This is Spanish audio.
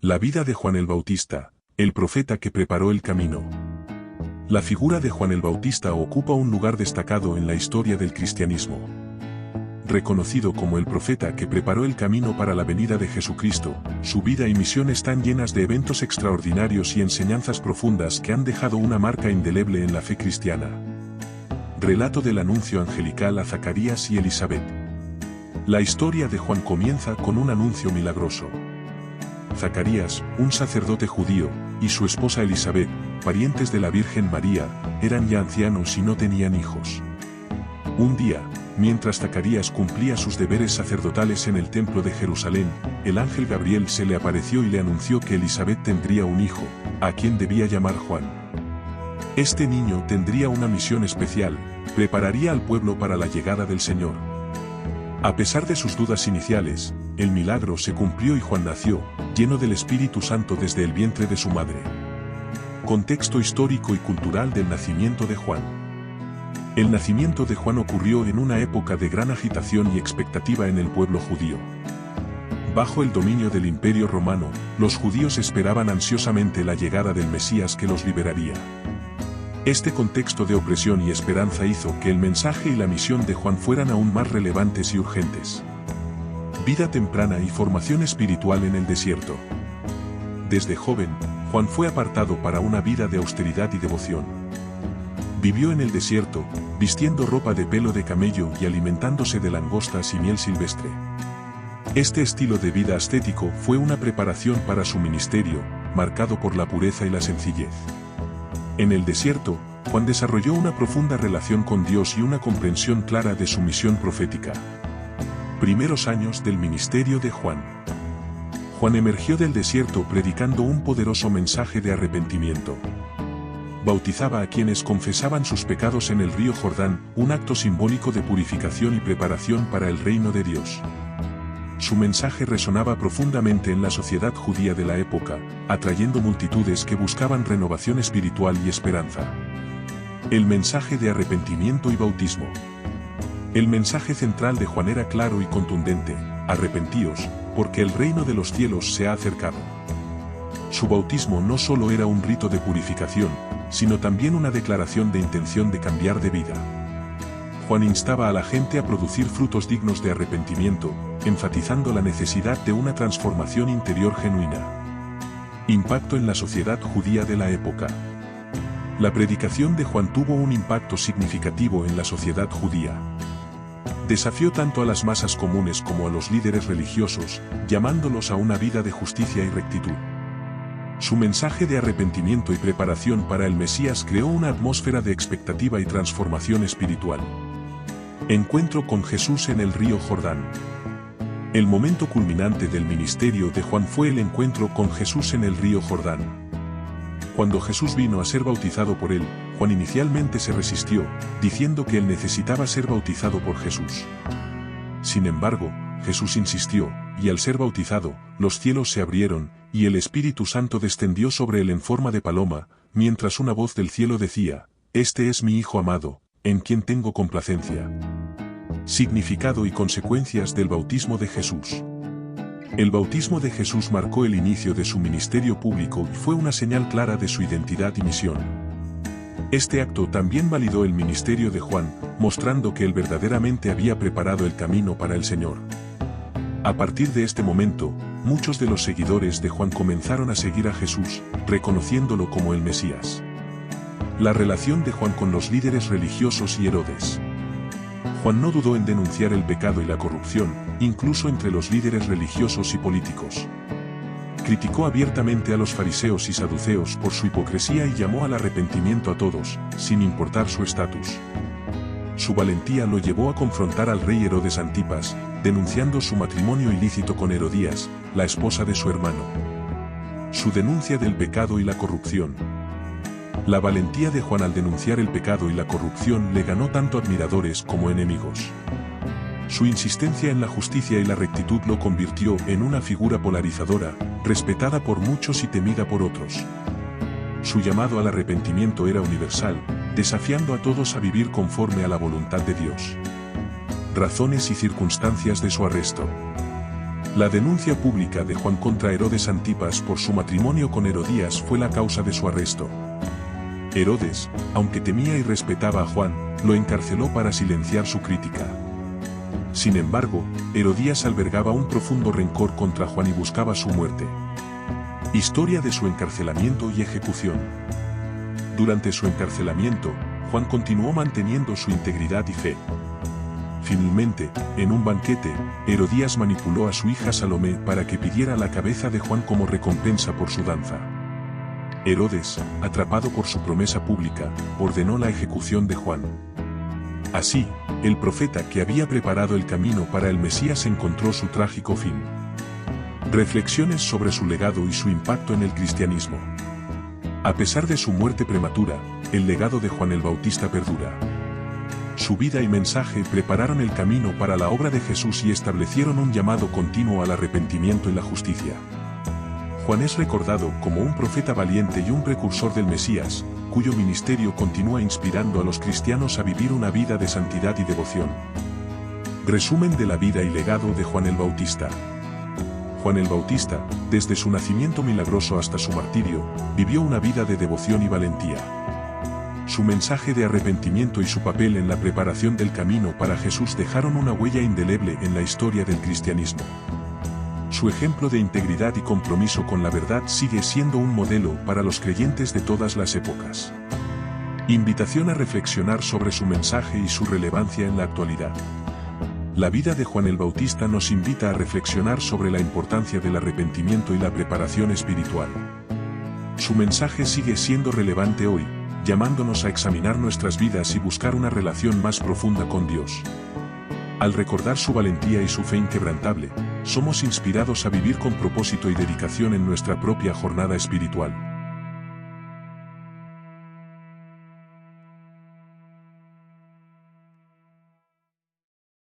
La vida de Juan el Bautista, el profeta que preparó el camino. La figura de Juan el Bautista ocupa un lugar destacado en la historia del cristianismo. Reconocido como el profeta que preparó el camino para la venida de Jesucristo, su vida y misión están llenas de eventos extraordinarios y enseñanzas profundas que han dejado una marca indeleble en la fe cristiana. Relato del anuncio angelical a Zacarías y Elisabet. La historia de Juan comienza con un anuncio milagroso. Zacarías, un sacerdote judío, y su esposa Elisabet, parientes de la Virgen María, eran ya ancianos y no tenían hijos. Un día, mientras Zacarías cumplía sus deberes sacerdotales en el templo de Jerusalén, el ángel Gabriel se le apareció y le anunció que Elisabet tendría un hijo, a quien debía llamar Juan. Este niño tendría una misión especial, prepararía al pueblo para la llegada del Señor. A pesar de sus dudas iniciales, el milagro se cumplió y Juan nació, lleno del Espíritu Santo desde el vientre de su madre. Contexto histórico y cultural del nacimiento de Juan. El nacimiento de Juan ocurrió en una época de gran agitación y expectativa en el pueblo judío. Bajo el dominio del Imperio Romano, los judíos esperaban ansiosamente la llegada del Mesías que los liberaría. Este contexto de opresión y esperanza hizo que el mensaje y la misión de Juan fueran aún más relevantes y urgentes. Vida temprana y formación espiritual en el desierto. Desde joven, Juan fue apartado para una vida de austeridad y devoción. Vivió en el desierto, vistiendo ropa de pelo de camello y alimentándose de langostas y miel silvestre. Este estilo de vida ascético fue una preparación para su ministerio, marcado por la pureza y la sencillez. En el desierto, Juan desarrolló una profunda relación con Dios y una comprensión clara de su misión profética. Primeros años del ministerio de Juan. Juan emergió del desierto predicando un poderoso mensaje de arrepentimiento. Bautizaba a quienes confesaban sus pecados en el río Jordán, un acto simbólico de purificación y preparación para el reino de Dios. Su mensaje resonaba profundamente en la sociedad judía de la época, atrayendo multitudes que buscaban renovación espiritual y esperanza. El mensaje de arrepentimiento y bautismo. El mensaje central de Juan era claro y contundente: arrepentíos, porque el reino de los cielos se ha acercado. Su bautismo no solo era un rito de purificación, sino también una declaración de intención de cambiar de vida. Juan instaba a la gente a producir frutos dignos de arrepentimiento, enfatizando la necesidad de una transformación interior genuina. Impacto en la sociedad judía de la época. La predicación de Juan tuvo un impacto significativo en la sociedad judía. Desafió tanto a las masas comunes como a los líderes religiosos, llamándolos a una vida de justicia y rectitud. Su mensaje de arrepentimiento y preparación para el Mesías creó una atmósfera de expectativa y transformación espiritual. Encuentro con Jesús en el río Jordán. El momento culminante del ministerio de Juan fue el encuentro con Jesús en el río Jordán. Cuando Jesús vino a ser bautizado por él, Juan inicialmente se resistió, diciendo que él necesitaba ser bautizado por Jesús. Sin embargo, Jesús insistió, y al ser bautizado, los cielos se abrieron, y el Espíritu Santo descendió sobre él en forma de paloma, mientras una voz del cielo decía: «Este es mi Hijo amado, en quien tengo complacencia». Significado y consecuencias del bautismo de Jesús. El bautismo de Jesús marcó el inicio de su ministerio público y fue una señal clara de su identidad y misión. Este acto también validó el ministerio de Juan, mostrando que él verdaderamente había preparado el camino para el Señor. A partir de este momento, muchos de los seguidores de Juan comenzaron a seguir a Jesús, reconociéndolo como el Mesías. La relación de Juan con los líderes religiosos y Herodes. Juan no dudó en denunciar el pecado y la corrupción, incluso entre los líderes religiosos y políticos. Criticó abiertamente a los fariseos y saduceos por su hipocresía y llamó al arrepentimiento a todos, sin importar su estatus. Su valentía lo llevó a confrontar al rey Herodes Antipas, denunciando su matrimonio ilícito con Herodías, la esposa de su hermano. Su denuncia del pecado y la corrupción. La valentía de Juan al denunciar el pecado y la corrupción le ganó tanto admiradores como enemigos. Su insistencia en la justicia y la rectitud lo convirtió en una figura polarizadora, respetada por muchos y temida por otros. Su llamado al arrepentimiento era universal, desafiando a todos a vivir conforme a la voluntad de Dios. Razones y circunstancias de su arresto. La denuncia pública de Juan contra Herodes Antipas por su matrimonio con Herodías fue la causa de su arresto. Herodes, aunque temía y respetaba a Juan, lo encarceló para silenciar su crítica. Sin embargo, Herodías albergaba un profundo rencor contra Juan y buscaba su muerte. Historia de su encarcelamiento y ejecución. Durante su encarcelamiento, Juan continuó manteniendo su integridad y fe. Finalmente, en un banquete, Herodías manipuló a su hija Salomé para que pidiera la cabeza de Juan como recompensa por su danza. Herodes, atrapado por su promesa pública, ordenó la ejecución de Juan. Así, el profeta que había preparado el camino para el Mesías encontró su trágico fin. Reflexiones sobre su legado y su impacto en el cristianismo. A pesar de su muerte prematura, el legado de Juan el Bautista perdura. Su vida y mensaje prepararon el camino para la obra de Jesús y establecieron un llamado continuo al arrepentimiento y la justicia. Juan es recordado como un profeta valiente y un precursor del Mesías, cuyo ministerio continúa inspirando a los cristianos a vivir una vida de santidad y devoción. Resumen de la vida y legado de Juan el Bautista. Juan el Bautista, desde su nacimiento milagroso hasta su martirio, vivió una vida de devoción y valentía. Su mensaje de arrepentimiento y su papel en la preparación del camino para Jesús dejaron una huella indeleble en la historia del cristianismo. Su ejemplo de integridad y compromiso con la verdad sigue siendo un modelo para los creyentes de todas las épocas. Invitación a reflexionar sobre su mensaje y su relevancia en la actualidad. La vida de Juan el Bautista nos invita a reflexionar sobre la importancia del arrepentimiento y la preparación espiritual. Su mensaje sigue siendo relevante hoy, llamándonos a examinar nuestras vidas y buscar una relación más profunda con Dios. Al recordar su valentía y su fe inquebrantable, somos inspirados a vivir con propósito y dedicación en nuestra propia jornada espiritual.